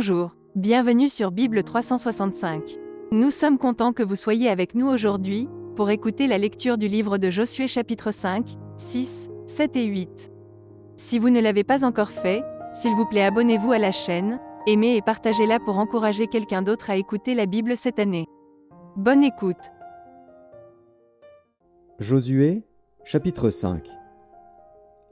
Bonjour, bienvenue sur Bible 365. Nous sommes contents que vous soyez avec nous aujourd'hui, pour écouter la lecture du livre de Josué chapitre 5, 6, 7 et 8. Si vous ne l'avez pas encore fait, s'il vous plaît abonnez-vous à la chaîne, aimez et partagez-la pour encourager quelqu'un d'autre à écouter la Bible cette année. Bonne écoute. Josué, chapitre 5.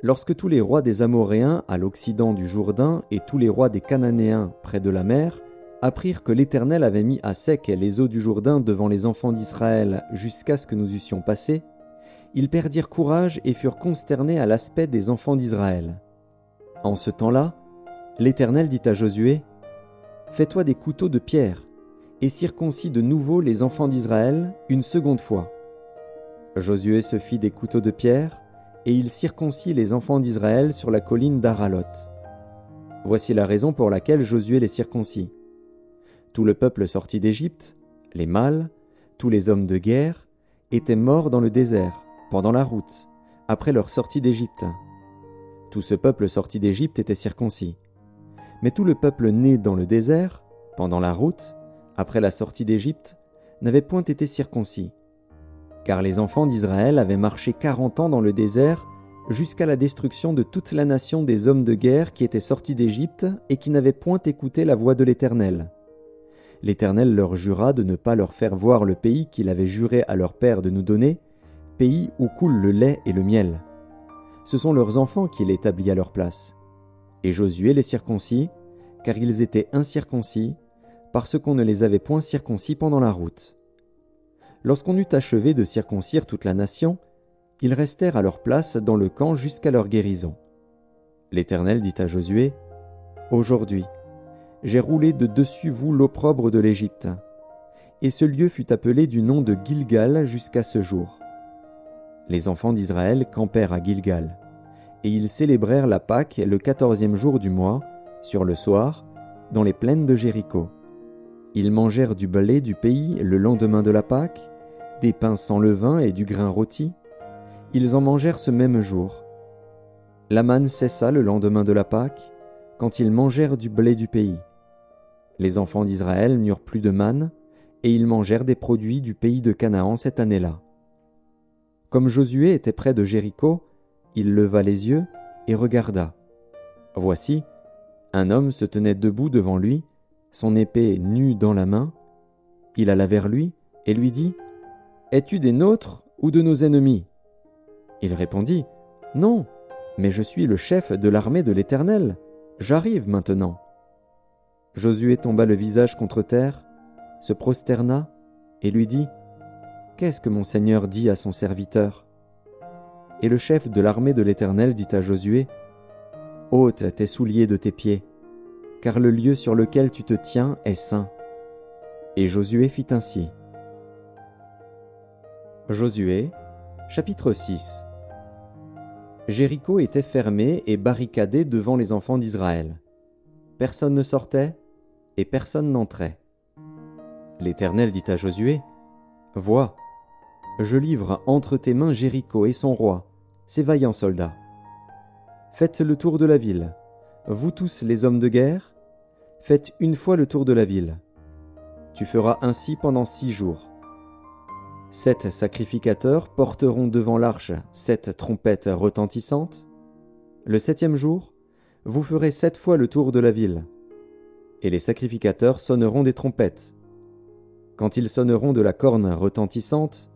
Lorsque tous les rois des Amoréens à l'occident du Jourdain et tous les rois des Cananéens près de la mer apprirent que l'Éternel avait mis à sec les eaux du Jourdain devant les enfants d'Israël jusqu'à ce que nous eussions passé, ils perdirent courage et furent consternés à l'aspect des enfants d'Israël. En ce temps-là, l'Éternel dit à Josué : « Fais-toi des couteaux de pierre, et circoncis de nouveau les enfants d'Israël une seconde fois. » Josué se fit des couteaux de pierre, et il circoncit les enfants d'Israël sur la colline d'Aralot. Voici la raison pour laquelle Josué les circoncit. Tout le peuple sorti d'Égypte, les mâles, tous les hommes de guerre, étaient morts dans le désert, pendant la route, après leur sortie d'Égypte. Tout ce peuple sorti d'Égypte était circoncis. Mais tout le peuple né dans le désert, pendant la route, après la sortie d'Égypte, n'avait point été circoncis. Car les enfants d'Israël avaient marché 40 ans dans le désert jusqu'à la destruction de toute la nation des hommes de guerre qui étaient sortis d'Égypte et qui n'avaient point écouté la voix de l'Éternel. L'Éternel leur jura de ne pas leur faire voir le pays qu'il avait juré à leur père de nous donner, pays où coule le lait et le miel. Ce sont leurs enfants qu'il établit à leur place. Et Josué les circoncit, car ils étaient incirconcis, parce qu'on ne les avait point circoncis pendant la route. Lorsqu'on eut achevé de circoncire toute la nation, ils restèrent à leur place dans le camp jusqu'à leur guérison. L'Éternel dit à Josué : « Aujourd'hui, j'ai roulé de dessus vous l'opprobre de l'Égypte. » Et ce lieu fut appelé du nom de Gilgal jusqu'à ce jour. Les enfants d'Israël campèrent à Gilgal, et ils célébrèrent la Pâque le 14e jour du mois, sur le soir, dans les plaines de Jéricho. Ils mangèrent du blé du pays le lendemain de la Pâque, des pains sans levain et du grain rôti. Ils en mangèrent ce même jour. La manne cessa le lendemain de la Pâque, quand ils mangèrent du blé du pays. Les enfants d'Israël n'eurent plus de manne, et ils mangèrent des produits du pays de Canaan cette année-là. Comme Josué était près de Jéricho, il leva les yeux et regarda. Voici, un homme se tenait debout devant lui, son épée nue dans la main. Il alla vers lui et lui dit : « Es-tu des nôtres ou de nos ennemis ?» Il répondit : « Non, mais je suis le chef de l'armée de l'Éternel. J'arrive maintenant. » Josué tomba le visage contre terre, se prosterna et lui dit : « Qu'est-ce que mon Seigneur dit à son serviteur ?» Et le chef de l'armée de l'Éternel dit à Josué : « Ôte tes souliers de tes pieds, car le lieu sur lequel tu te tiens est saint. » Et Josué fit ainsi. Josué, chapitre 6. Jéricho était fermé et barricadé devant les enfants d'Israël. Personne ne sortait et personne n'entrait. L'Éternel dit à Josué : « Vois, je livre entre tes mains Jéricho et son roi, ses vaillants soldats. Faites le tour de la ville, vous tous les hommes de guerre, faites une fois le tour de la ville. Tu feras ainsi pendant 6 jours. 7 sacrificateurs porteront devant l'arche 7 trompettes retentissantes. Le 7e jour, vous ferez 7 fois le tour de la ville. Et les sacrificateurs sonneront des trompettes. Quand ils sonneront de la corne retentissante,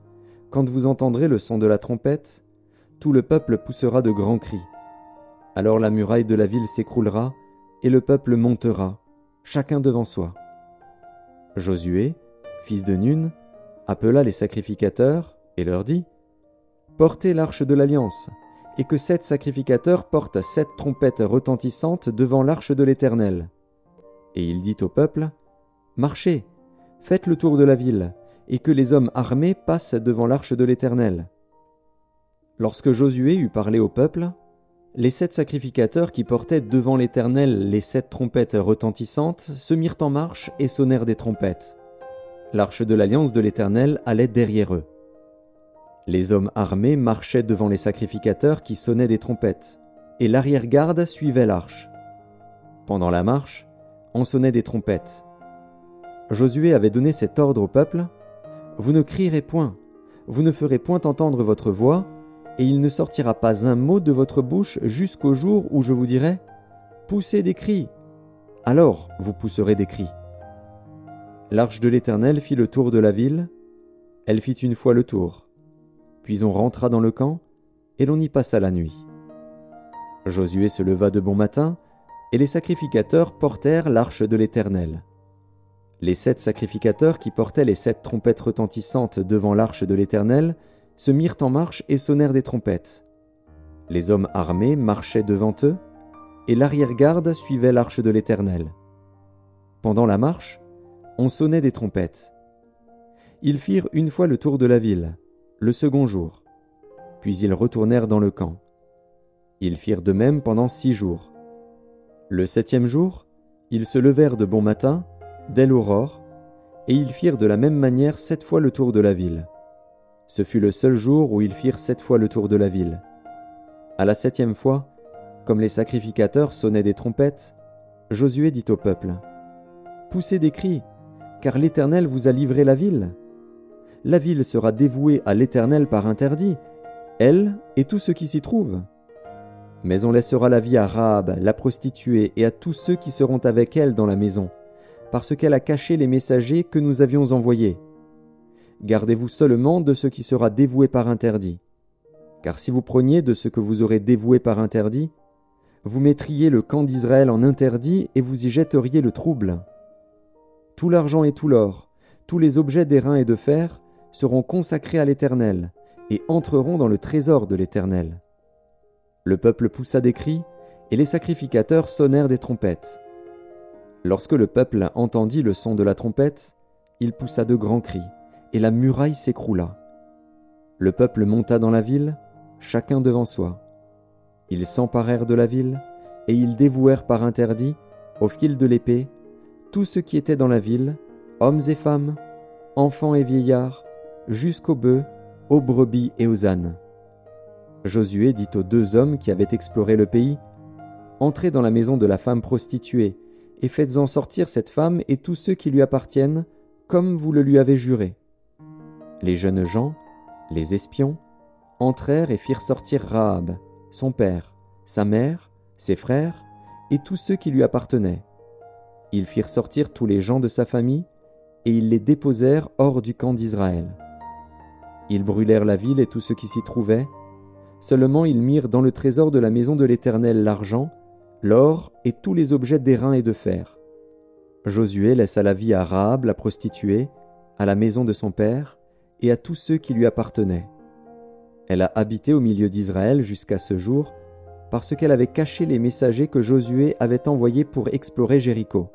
quand vous entendrez le son de la trompette, tout le peuple poussera de grands cris. Alors la muraille de la ville s'écroulera, et le peuple montera, chacun devant soi. » Josué, fils de Nun, appela les sacrificateurs et leur dit : « Portez l'arche de l'Alliance, et que 7 sacrificateurs portent 7 trompettes retentissantes devant l'arche de l'Éternel. » Et il dit au peuple : « Marchez, faites le tour de la ville, et que les hommes armés passent devant l'arche de l'Éternel. » Lorsque Josué eut parlé au peuple, les 7 sacrificateurs qui portaient devant l'Éternel les 7 trompettes retentissantes se mirent en marche et sonnèrent des trompettes. L'arche de l'Alliance de l'Éternel allait derrière eux. Les hommes armés marchaient devant les sacrificateurs qui sonnaient des trompettes, et l'arrière-garde suivait l'arche. Pendant la marche, on sonnait des trompettes. Josué avait donné cet ordre au peuple: « Vous ne crierez point, vous ne ferez point entendre votre voix, et il ne sortira pas un mot de votre bouche jusqu'au jour où je vous dirai: poussez des cris. Alors vous pousserez des cris. » L'arche de l'Éternel fit le tour de la ville. Elle fit une fois le tour. Puis on rentra dans le camp, et l'on y passa la nuit. Josué se leva de bon matin, et les sacrificateurs portèrent l'arche de l'Éternel. Les 7 sacrificateurs qui portaient les 7 trompettes retentissantes devant l'arche de l'Éternel se mirent en marche et sonnèrent des trompettes. Les hommes armés marchaient devant eux, et l'arrière-garde suivait l'arche de l'Éternel. Pendant la marche, on sonnait des trompettes. Ils firent une fois le tour de la ville, le second jour. Puis ils retournèrent dans le camp. Ils firent de même pendant 6 jours. Le 7e jour, ils se levèrent de bon matin, dès l'aurore, et ils firent de la même manière 7 fois le tour de la ville. Ce fut le seul jour où ils firent 7 fois le tour de la ville. À la 7e fois, comme les sacrificateurs sonnaient des trompettes, Josué dit au peuple: « Poussez des cris, car l'Éternel vous a livré la ville. La ville sera dévouée à l'Éternel par interdit, elle et tous ceux qui s'y trouvent. Mais on laissera la vie à Rahab, la prostituée, et à tous ceux qui seront avec elle dans la maison, parce qu'elle a caché les messagers que nous avions envoyés. Gardez-vous seulement de ce qui sera dévoué par interdit. Car si vous preniez de ce que vous aurez dévoué par interdit, vous mettriez le camp d'Israël en interdit et vous y jetteriez le trouble. Tout l'argent et tout l'or, tous les objets d'airain et de fer seront consacrés à l'Éternel et entreront dans le trésor de l'Éternel. » Le peuple poussa des cris, et les sacrificateurs sonnèrent des trompettes. Lorsque le peuple entendit le son de la trompette, il poussa de grands cris, et la muraille s'écroula. Le peuple monta dans la ville, chacun devant soi. Ils s'emparèrent de la ville, et ils dévouèrent par interdit, au fil de l'épée, tout ce qui était dans la ville, hommes et femmes, enfants et vieillards, jusqu'aux bœufs, aux brebis et aux ânes. Josué dit aux 2 hommes qui avaient exploré le pays: « Entrez dans la maison de la femme prostituée, et faites-en sortir cette femme et tous ceux qui lui appartiennent, comme vous le lui avez juré. » Les jeunes gens, les espions, entrèrent et firent sortir Rahab, son père, sa mère, ses frères, et tous ceux qui lui appartenaient. Ils firent sortir tous les gens de sa famille, et ils les déposèrent hors du camp d'Israël. Ils brûlèrent la ville et tout ce qui s'y trouvait. Seulement ils mirent dans le trésor de la maison de l'Éternel l'argent, l'or et tous les objets d'airain et de fer. Josué laissa la vie à Rahab la prostituée, à la maison de son père, et à tous ceux qui lui appartenaient. Elle a habité au milieu d'Israël jusqu'à ce jour, parce qu'elle avait caché les messagers que Josué avait envoyés pour explorer Jéricho.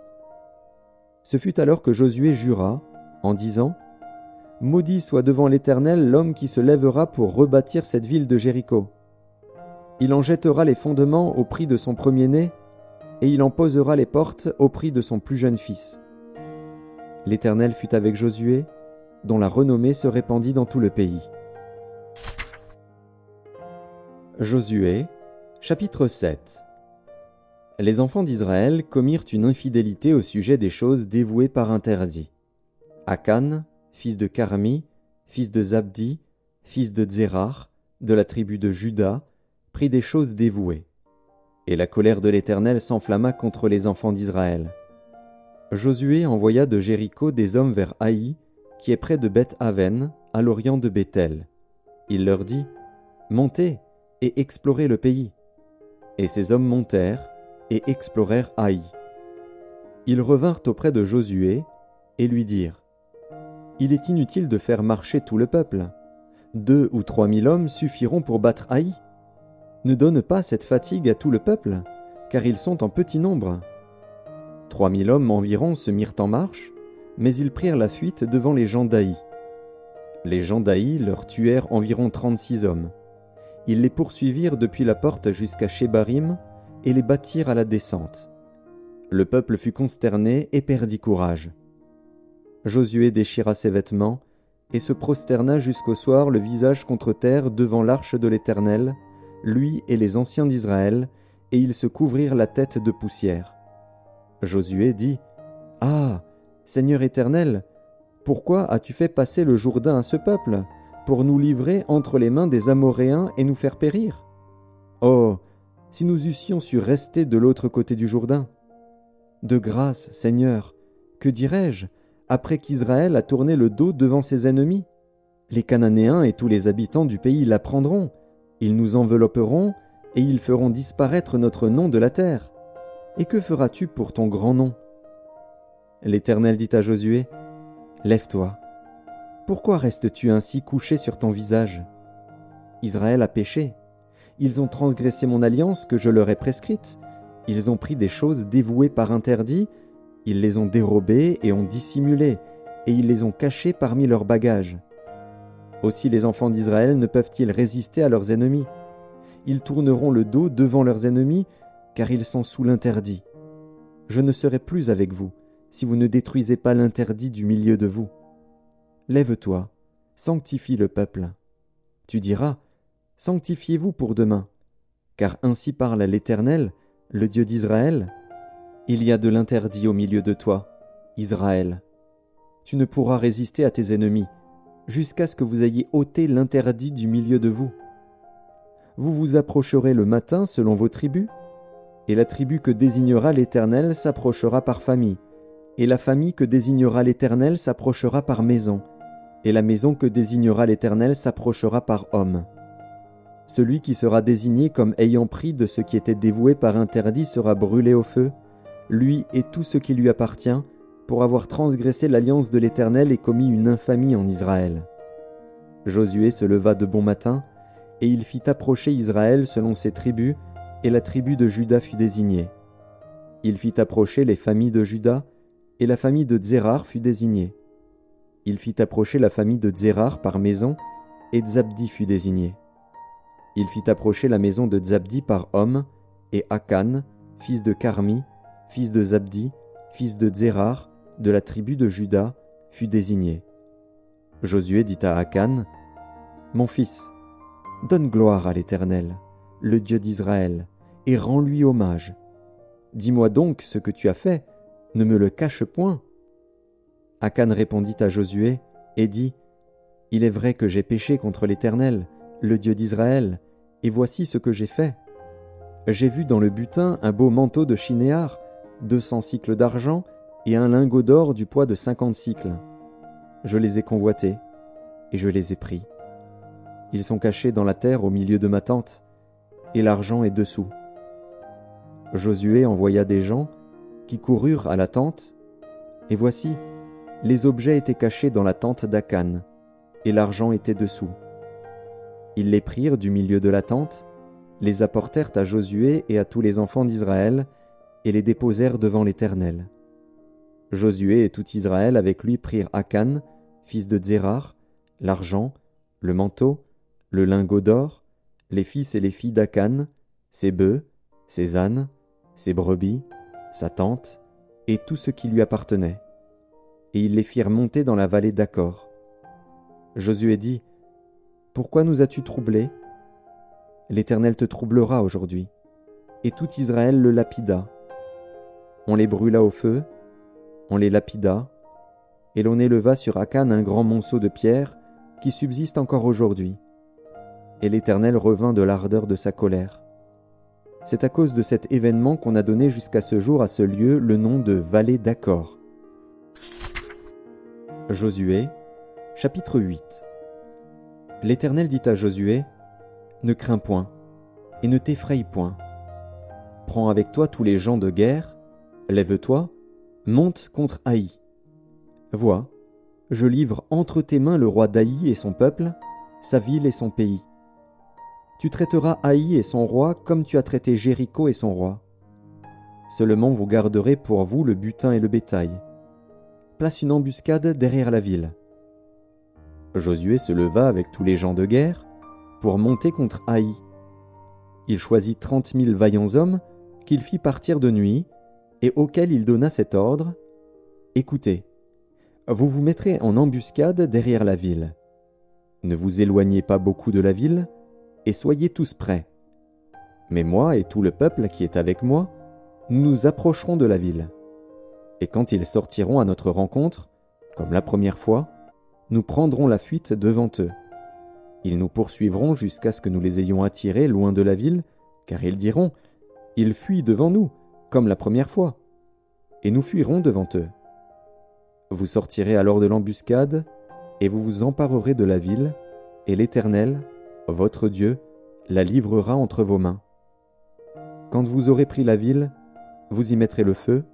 Ce fut alors que Josué jura, en disant: « Maudit soit devant l'Éternel l'homme qui se lèvera pour rebâtir cette ville de Jéricho. Il en jettera les fondements au prix de son premier-né, et il en posera les portes au prix de son plus jeune fils. » L'Éternel fut avec Josué, dont la renommée se répandit dans tout le pays. Josué, chapitre 7. Les enfants d'Israël commirent une infidélité au sujet des choses dévouées par interdit. Akan, fils de Carmi, fils de Zabdi, fils de Zérar, de la tribu de Juda, prit des choses dévouées. Et la colère de l'Éternel s'enflamma contre les enfants d'Israël. Josué envoya de Jéricho des hommes vers Haï, qui est près de Beth-Aven, à l'orient de Béthel. Il leur dit: « Montez et explorez le pays. » Et ces hommes montèrent et explorèrent Haï. Ils revinrent auprès de Josué et lui dirent: « Il est inutile de faire marcher tout le peuple. 2 ou 3 000 hommes suffiront pour battre Haï. Ne donne pas cette fatigue à tout le peuple, car ils sont en petit nombre. » 3 000 hommes environ se mirent en marche, mais ils prirent la fuite devant les gens d'Haï. Les gens d'Haï leur tuèrent environ 36 hommes. Ils les poursuivirent depuis la porte jusqu'à Shebarim et les battirent à la descente. Le peuple fut consterné et perdit courage. Josué déchira ses vêtements et se prosterna jusqu'au soir le visage contre terre devant l'arche de l'Éternel, lui et les anciens d'Israël, et ils se couvrirent la tête de poussière. Josué dit, « Ah, Seigneur Éternel, pourquoi as-tu fait passer le Jourdain à ce peuple, pour nous livrer entre les mains des Amoréens et nous faire périr? Oh, si nous eussions su rester de l'autre côté du Jourdain! De grâce, Seigneur, que dirais-je, après qu'Israël a tourné le dos devant ses ennemis? Les Cananéens et tous les habitants du pays l'apprendront, ils nous envelopperont et ils feront disparaître notre nom de la terre. Et que feras-tu pour ton grand nom? » L'Éternel dit à Josué, « Lève-toi. Pourquoi restes-tu ainsi couché sur ton visage? Israël a péché. Ils ont transgressé mon alliance que je leur ai prescrite. Ils ont pris des choses dévouées par interdit. Ils les ont dérobées et ont dissimulé, et ils les ont cachées parmi leurs bagages. Aussi les enfants d'Israël ne peuvent-ils résister à leurs ennemis? Ils tourneront le dos devant leurs ennemis, car ils sont sous l'interdit. Je ne serai plus avec vous, si vous ne détruisez pas l'interdit du milieu de vous. Lève-toi, sanctifie le peuple. Tu diras, sanctifiez-vous pour demain, car ainsi parle l'Éternel, le Dieu d'Israël. Il y a de l'interdit au milieu de toi, Israël. Tu ne pourras résister à tes ennemis, jusqu'à ce que vous ayez ôté l'interdit du milieu de vous. Vous vous approcherez le matin selon vos tribus, et la tribu que désignera l'Éternel s'approchera par famille, et la famille que désignera l'Éternel s'approchera par maison, et la maison que désignera l'Éternel s'approchera par homme. Celui qui sera désigné comme ayant pris de ce qui était dévoué par interdit sera brûlé au feu, lui et tout ce qui lui appartient, pour avoir transgressé l'alliance de l'Éternel et commis une infamie en Israël. » Josué se leva de bon matin, et il fit approcher Israël selon ses tribus, et la tribu de Juda fut désignée. Il fit approcher les familles de Juda, et la famille de Tsérar fut désignée. Il fit approcher la famille de Tsérar par maison, et Zabdi fut désigné. Il fit approcher la maison de Zabdi par homme, et Akan, fils de Carmi, fils de Zabdi, fils de Tsérar, de la tribu de Juda, fut désigné. Josué dit à Akan, « Mon fils, donne gloire à l'Éternel, le Dieu d'Israël, et rends-lui hommage. Dis-moi donc ce que tu as fait, ne me le cache point. » Akan répondit à Josué et dit, « Il est vrai que j'ai péché contre l'Éternel, le Dieu d'Israël, et voici ce que j'ai fait. J'ai vu dans le butin un beau manteau de Shinéar, 200 cycles d'argent, et un lingot d'or du poids de 50 cycles. Je les ai convoités, et je les ai pris. Ils sont cachés dans la terre au milieu de ma tente, et l'argent est dessous. » Josué envoya des gens qui coururent à la tente, et voici, les objets étaient cachés dans la tente d'Akan, et l'argent était dessous. Ils les prirent du milieu de la tente, les apportèrent à Josué et à tous les enfants d'Israël, et les déposèrent devant l'Éternel. Josué et tout Israël avec lui prirent Akan, fils de Tsérar, l'argent, le manteau, le lingot d'or, les fils et les filles d'Akan, ses bœufs, ses ânes, ses brebis, sa tente, et tout ce qui lui appartenait. Et ils les firent monter dans la vallée d'Accor. Josué dit, « Pourquoi nous as-tu troublés? L'Éternel te troublera aujourd'hui. » Et tout Israël le lapida. On les brûla au feu, on les lapida, et l'on éleva sur Akan un grand monceau de pierre qui subsiste encore aujourd'hui. Et l'Éternel revint de l'ardeur de sa colère. C'est à cause de cet événement qu'on a donné jusqu'à ce jour à ce lieu le nom de Vallée d'Accor. Josué, chapitre 8. L'Éternel dit à Josué, « Ne crains point, et ne t'effraie point. Prends avec toi tous les gens de guerre, lève-toi, monte contre Haï. Vois, je livre entre tes mains le roi d'Haï et son peuple, sa ville et son pays. Tu traiteras Haï et son roi comme tu as traité Jéricho et son roi. Seulement vous garderez pour vous le butin et le bétail. Place une embuscade derrière la ville. » Josué se leva avec tous les gens de guerre pour monter contre Haï. Il choisit 30 000 vaillants hommes qu'il fit partir de nuit et auxquels il donna cet ordre, « Écoutez, vous vous mettrez en embuscade derrière la ville. Ne vous éloignez pas beaucoup de la ville et soyez tous prêts. Mais moi et tout le peuple qui est avec moi, nous nous approcherons de la ville. Et quand ils sortiront à notre rencontre, comme la première fois, nous prendrons la fuite devant eux. Ils nous poursuivront jusqu'à ce que nous les ayons attirés loin de la ville, car ils diront « Ils fuient devant nous, comme la première fois. » Et nous fuirons devant eux. Vous sortirez alors de l'embuscade, et vous vous emparerez de la ville, et l'Éternel, votre Dieu, la livrera entre vos mains. Quand vous aurez pris la ville, vous y mettrez le feu,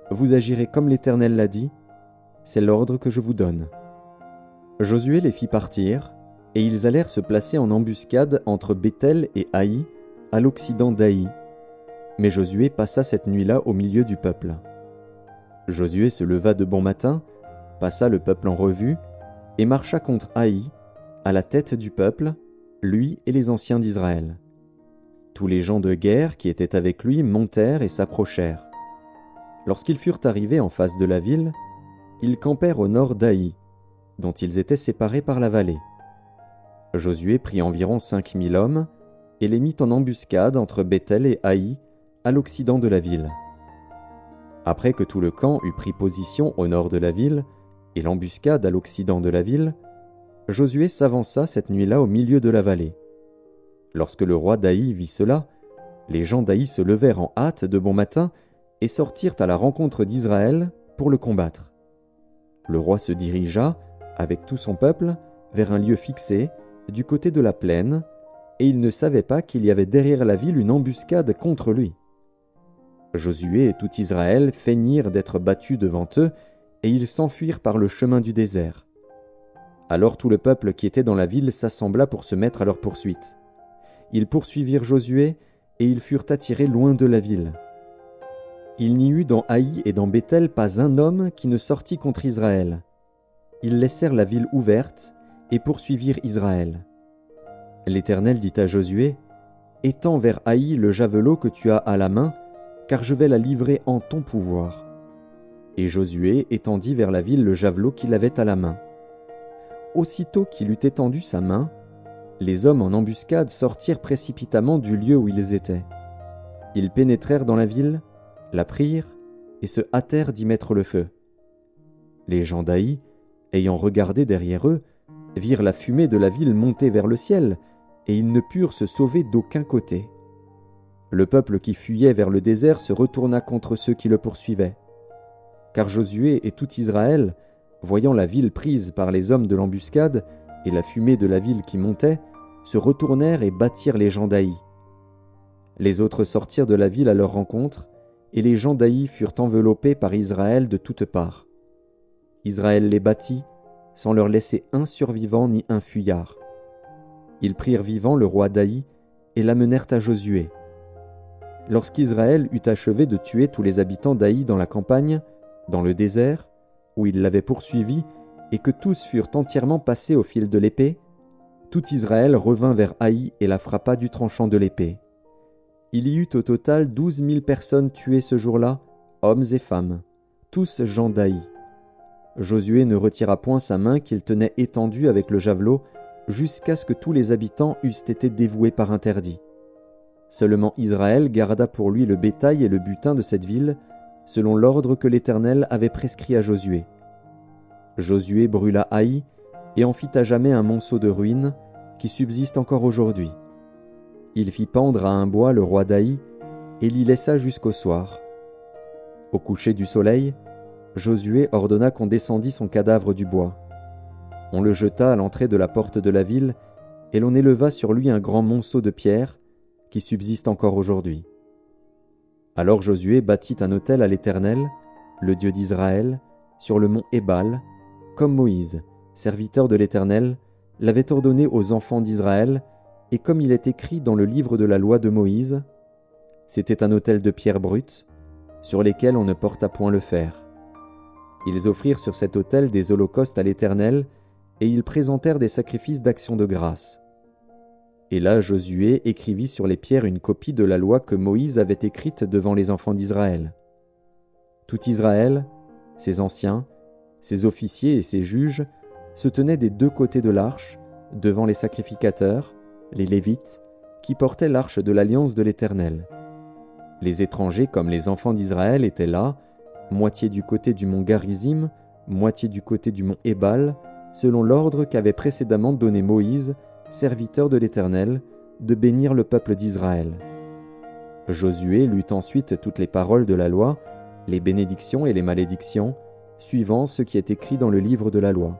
vous agirez comme l'Éternel l'a dit, c'est l'ordre que je vous donne. Josué les fit partir, et ils allèrent se placer en embuscade entre Béthel et Haï, à l'occident d'Haï. Mais Josué passa cette nuit-là au milieu du peuple. Josué se leva de bon matin, passa le peuple en revue, et marcha contre Haï, à la tête du peuple, lui et les anciens d'Israël. Tous les gens de guerre qui étaient avec lui montèrent et s'approchèrent. Lorsqu'ils furent arrivés en face de la ville, ils campèrent au nord d'Haï, dont ils étaient séparés par la vallée. Josué prit environ 5000 hommes et les mit en embuscade entre Béthel et Haï, à l'occident de la ville. Après que tout le camp eut pris position au nord de la ville et l'embuscade à l'occident de la ville, Josué s'avança cette nuit-là au milieu de la vallée. Lorsque le roi d'Haï vit cela, les gens d'Haï se levèrent en hâte de bon matin et sortirent à la rencontre d'Israël pour le combattre. Le roi se dirigea, avec tout son peuple, vers un lieu fixé, du côté de la plaine, et il ne savait pas qu'il y avait derrière la ville une embuscade contre lui. Josué et tout Israël feignirent d'être battus devant eux, et ils s'enfuirent par le chemin du désert. Alors tout le peuple qui était dans la ville s'assembla pour se mettre à leur poursuite. Ils poursuivirent Josué, et ils furent attirés loin de la ville. Il n'y eut dans Haï et dans Béthel pas un homme qui ne sortit contre Israël. Ils laissèrent la ville ouverte et poursuivirent Israël. L'Éternel dit à Josué, « Étends vers Haï le javelot que tu as à la main, car je vais la livrer en ton pouvoir. » Et Josué étendit vers la ville le javelot qu'il avait à la main. Aussitôt qu'il eut étendu sa main, les hommes en embuscade sortirent précipitamment du lieu où ils étaient. Ils pénétrèrent dans la ville, la prirent et se hâtèrent d'y mettre le feu. Les gens d'Haï, ayant regardé derrière eux, virent la fumée de la ville monter vers le ciel, et ils ne purent se sauver d'aucun côté. Le peuple qui fuyait vers le désert se retourna contre ceux qui le poursuivaient. Car Josué et tout Israël, voyant la ville prise par les hommes de l'embuscade et la fumée de la ville qui montait, se retournèrent et battirent les gens d'Haï. Les autres sortirent de la ville à leur rencontre, et les gens d'Haï furent enveloppés par Israël de toutes parts. Israël les battit, sans leur laisser un survivant ni un fuyard. Ils prirent vivant le roi d'Haï et l'amenèrent à Josué. Lorsqu'Israël eut achevé de tuer tous les habitants d'Haï dans la campagne, dans le désert, où il l'avait poursuivi, et que tous furent entièrement passés au fil de l'épée, tout Israël revint vers Haï et la frappa du tranchant de l'épée. Il y eut au total 12 000 personnes tuées ce jour-là, hommes et femmes, tous gens d'Haï. Josué ne retira point sa main qu'il tenait étendue avec le javelot, jusqu'à ce que tous les habitants eussent été dévoués par interdit. Seulement Israël garda pour lui le bétail et le butin de cette ville, selon l'ordre que l'Éternel avait prescrit à Josué. Josué brûla Haï et en fit à jamais un monceau de ruines qui subsiste encore aujourd'hui. Il fit pendre à un bois le roi d'Haï et l'y laissa jusqu'au soir. Au coucher du soleil, Josué ordonna qu'on descendît son cadavre du bois. On le jeta à l'entrée de la porte de la ville et l'on éleva sur lui un grand monceau de pierre qui subsiste encore aujourd'hui. Alors Josué bâtit un autel à l'Éternel, le Dieu d'Israël, sur le mont Ébal, comme Moïse, serviteur de l'Éternel, l'avait ordonné aux enfants d'Israël, et comme il est écrit dans le livre de la loi de Moïse, c'était un autel de pierre brute, sur lesquels on ne porta point le fer. Ils offrirent sur cet autel des holocaustes à l'Éternel, et ils présentèrent des sacrifices d'action de grâce. Et là Josué écrivit sur les pierres une copie de la loi que Moïse avait écrite devant les enfants d'Israël. Tout Israël, ses anciens, ses officiers et ses juges se tenaient des deux côtés de l'arche, devant les sacrificateurs, les Lévites, qui portaient l'arche de l'alliance de l'Éternel. Les étrangers comme les enfants d'Israël étaient là, moitié du côté du mont Garizim, moitié du côté du mont Ébal, selon l'ordre qu'avait précédemment donné Moïse, serviteur de l'Éternel, de bénir le peuple d'Israël. Josué lut ensuite toutes les paroles de la loi, les bénédictions et les malédictions, suivant ce qui est écrit dans le livre de la loi.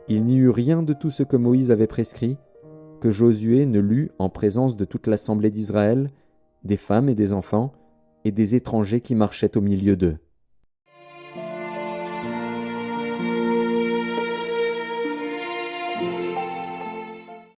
Il n'y eut rien de tout ce que Moïse avait prescrit, que Josué ne lut en présence de toute l'assemblée d'Israël, des femmes et des enfants, et des étrangers qui marchaient au milieu d'eux.